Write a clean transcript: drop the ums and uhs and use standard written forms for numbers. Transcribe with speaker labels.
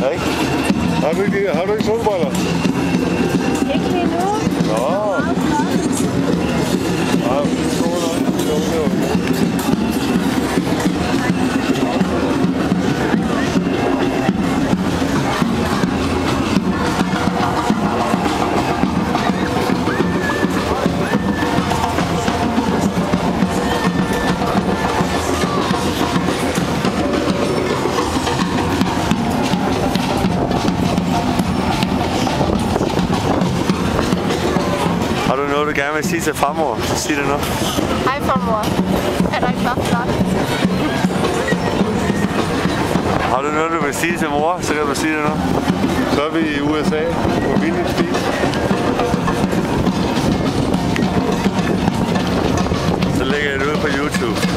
Speaker 1: Ja, ikke? Har du ikke solbriller?
Speaker 2: Ikke lige nu.
Speaker 1: Nå. Ja, har du noget, du gerne vil sige til farmor? Sig det nu.
Speaker 2: Hej farmor. Er der ikke bare flot?
Speaker 1: Har du noget, du vil sige til mor, så kan du sige det nu. Så er vi i USA på Vinnies Beach. Så lægger jeg det ud på YouTube.